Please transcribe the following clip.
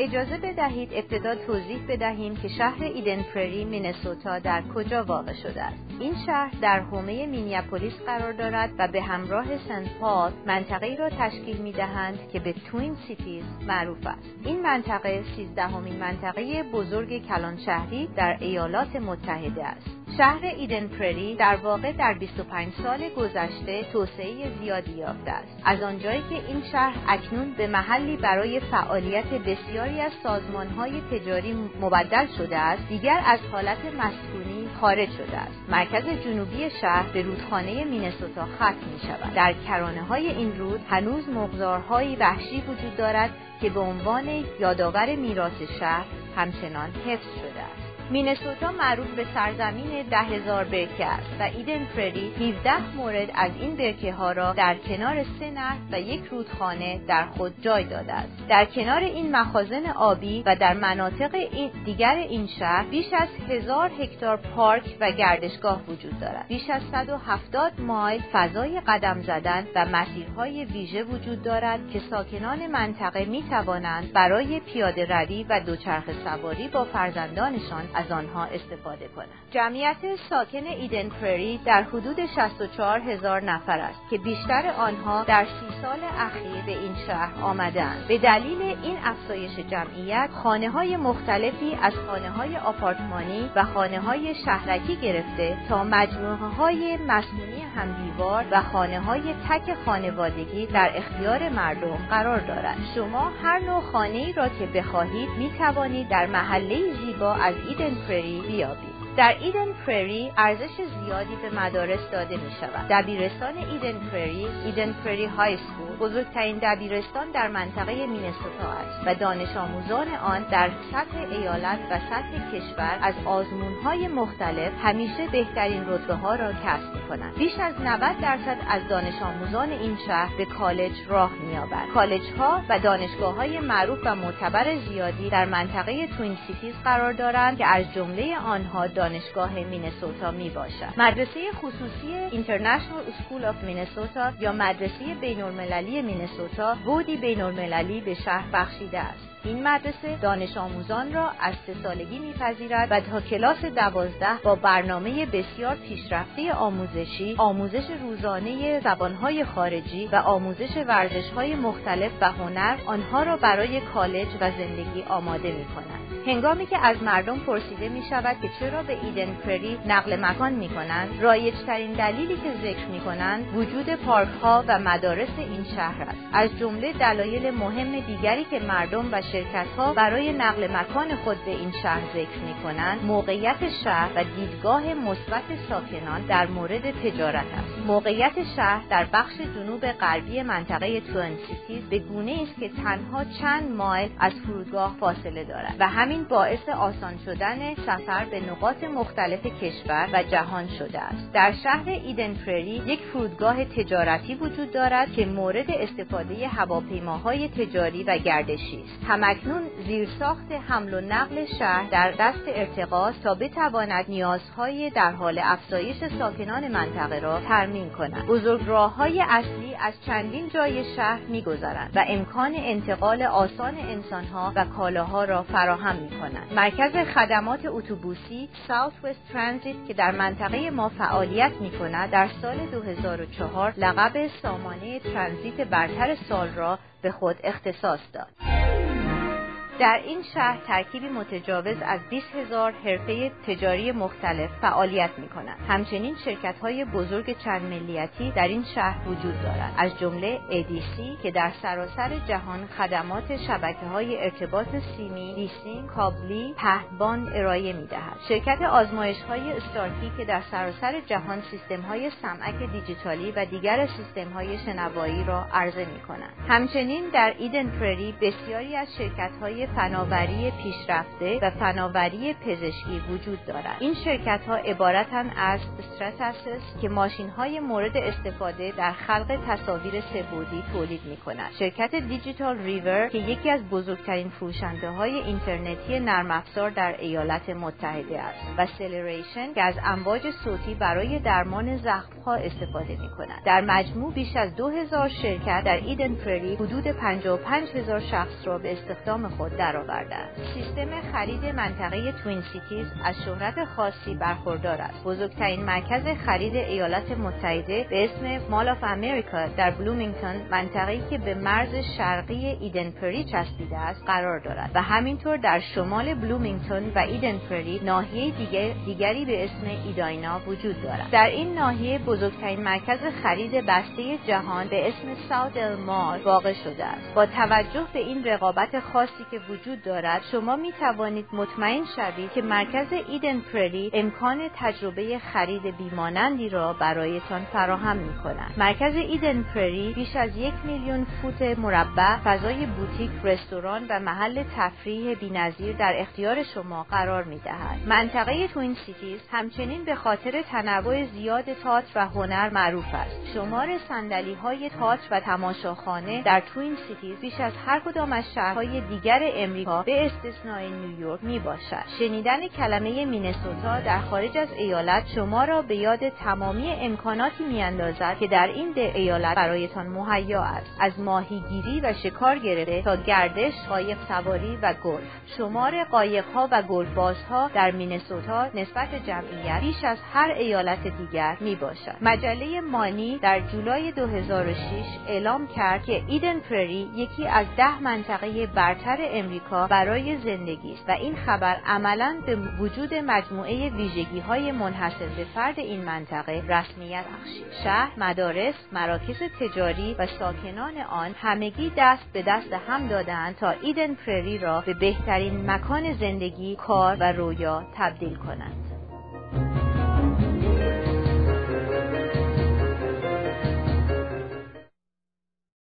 اجازه بدهید ابتدا توضیح بدهیم که شهر ایدن پرری مینسوتا در کجا واقع شده است. این شهر در حومه مینیاپولیس قرار دارد و به همراه سنت پال منطقه‌ای را تشکیل می‌دهند که به توین سیتیز معروف است. این منطقه 13مین منطقه بزرگ کلان شهری در ایالات متحده است. شهر ایدن پرری در واقع در 25 سال گذشته توسعه زیادی یافته است. از آنجایی که این شهر اکنون به محلی برای فعالیت بسیاری از سازمان‌های تجاری مبدل شده است، دیگر از حالت مسکونی خارج شده است. مرکز جنوبی شهر به رودخانه مینسوتا ختم می‌شود. در کرانه‌های این رود هنوز مغزارهای وحشی وجود دارد که به عنوان یادآور میراث شهر همچنان حفظ شده است. مینسوتا معروف به سرزمین 10,000 برکه است و ایدن پرری 17 مورد از این برکه ها را در کنار 3 نهر و 1 رودخانه در خود جای داده است. در کنار این مخازن آبی و در مناطق دیگر این شهر بیش از 1000 هکتار پارک و گردشگاه وجود دارد. بیش از 170 مایل فضای قدم زدن و مسیرهای ویژه وجود دارد که ساکنان منطقه می توانند برای پیاده روی و دوچرخه سواری با فرزندانشان از آنها استفاده کنند. جمعیت ساکن ایدن پرری در حدود 64,000 نفر است که بیشتر آنها در 30 سال اخیر به این شهر آمدند. به دلیل این افزایش جمعیت، خانه‌های مختلفی از خانه‌های آپارتمانی و خانه‌های شهرکی گرفته تا مجموعه‌های مسکونی همدیوار و خانه‌های تک خانوادگی در اختیار مردم قرار دارد. شما هر نوع خانه‌ای را که بخواهید می توانید در محله زیبا از ایدن پرری بیابید. در ایدن پرری ارزش زیادی به مدارس داده می شود. دبیرستان ایدن پرری های اسکول بزرگترین دبیرستان در منطقه مینسوتا است و دانش آموزان آن در سطح ایالت و سطح کشور از آزمون‌های مختلف همیشه بهترین رتبه‌ها را کسب می‌کنند. بیش از 90% از دانش آموزان این شهر به کالج راه می‌یابند. کالج‌ها و دانشگاه‌های معروف و معتبر زیادی در منطقه توین سیتیز قرار دارند که از جمله آنها دانشگاه مینسوتا میباشد. مدرسه خصوصی اینترنشنال اسکول آف مینسوتا یا مدرسه بین‌المللی مینسوتا بودی بین‌المللی به شهر بخشیده است. این مدرسه دانش آموزان را از 3 سالگی می‌پذیرد و تا کلاس 12 با برنامه بسیار پیشرفته آموزشی، آموزش روزانه زبان‌های خارجی و آموزش ورزش‌های مختلف و هنر آنها را برای کالج و زندگی آماده می‌کند. هنگامی که از مردم پرسیده می‌شود که چرا به ایدن پرری نقل مکان می‌کنند، رایج‌ترین دلیلی که ذکر می‌کنند وجود پارک‌ها و مدارس این شهر است. از جمله دلایل مهم دیگری که مردم و شرکت‌ها برای نقل مکان خود به این شهر ذکر می‌کنند، موقعیت شهر و دیدگاه مثبت ساکنان در مورد تجارت است. موقعیت شهر در بخش جنوب غربی منطقه توین سیتیز به گونه‌ای است که تنها چند مایل از فرودگاه فاصله دارد و همین باعث آسان شدن سفر به نقاط مختلف کشور و جهان شده است. در شهر ایدن پرری یک فرودگاه تجارتی وجود دارد که مورد استفاده هواپیماهای تجاری و گردشی است. همکنون زیرساخت حمل و نقل شهر در دست ارتقاست تا بتواند نیازهای در حال افزایش ساکنان منطقه را تامین کند. بزرگراه‌های اصلی از چندین جای شهر می‌گذرند و امکان انتقال آسان انسان‌ها و کالاها را فراهم می‌کنند. مرکز خدمات اتوبوسی ساوت وست ترانزیت که در منطقه ما فعالیت می‌کند در سال 2004 لقب سامانه ترانزیت برتر سال را به خود اختصاص داد. در این شهر ترکیبی متجاوز از 20,000 حرفه تجاری مختلف فعالیت می‌کنند. همچنین شرکت‌های بزرگ چند ملیتی در این شهر وجود دارند، از جمله ADC که در سراسر جهان خدمات شبکه‌های ارتباط سیمی، لیسینگ، کابلی، پهنبان ارائه می‌دهد. شرکت آزمایش‌های استارتی که در سراسر جهان سیستم‌های سمعک دیجیتالی و دیگر سیستم‌های شنوایی را عرضه می‌کنند. همچنین در ایدن پرری بسیاری از شرکت‌های فناوری پیشرفته و فناوری پزشکی وجود دارد. این شرکت‌ها عبارتند از استراتاسیس که ماشین‌های مورد استفاده در خلق تصاویر سه‌بعدی تولید می‌کند. شرکت دیجیتال ریور که یکی از بزرگترین فروشنده‌های اینترنتی نرم افزار در ایالات متحده است و سلریشن که از امواج صوتی برای درمان زخم‌ها استفاده می‌کند. در مجموع بیش از 2000 شرکت در ایدن پرری حدود 55,000 شخص را به استخدام خود یاد درآورده است. سیستم خرید منطقه توین سیتیز از شهرت خاصی برخوردار است. بزرگترین مرکز خرید ایالات متحده به اسم مال آف امریکا در بلومینگتون، منطقه‌ای که به مرز شرقی ایدن پری چسبیده است، قرار دارد و همینطور در شمال بلومینگتون و ایدن پری ناحیه دیگری به اسم ایداینا وجود دارد. در این ناحیه بزرگترین مرکز خرید بسته جهان به اسم ساوت ال مال واقع شده است. با توجه به این رقابت خاصی که وجود دارد، شما می توانید مطمئن شوید که مرکز ایدن پری امکان تجربه خرید بیمانندی را برایتان فراهم می کند. مرکز ایدن پری بیش از 1,000,000 فوت مربع فضای بوتیک، رستوران و محل تفریح بی‌نظیر در اختیار شما قرار می دهد. منطقه توین سیتیز همچنین به خاطر تنوع زیاد تئاتر و هنر معروف است. شمار صندلی‌های تئاتر و تماشاخانه در توین سیتیز بیش از هر کدام از شهرهای دیگر امریکا به استثنای نیویورک می باشد. شنیدن کلمه مینسوتا در خارج از ایالت شما را به یاد تمامی امکاناتی می‌اندازد که در این ایالت برایتان مهیا است، از ماهیگیری و شکار گرفته تا گردش، قایق سواری و گلف. شمار قایق‌ها و گلف‌بازها در مینسوتا نسبت جمعیت بیش از هر ایالت دیگر میباشد. مجله مانی در جولای 2006 اعلام کرد که ایدن پری یکی از 10 منطقه برتر امریکا برای زندگی است و این خبر عملاً به وجود مجموعه ویژگی‌های منحصر به فرد این منطقه رسمیت بخشید. شهر، مدارس، مراکز تجاری و ساکنان آن همگی دست به دست هم دادند تا ایدن پری را به بهترین مکان زندگی، کار و رویا تبدیل کنند.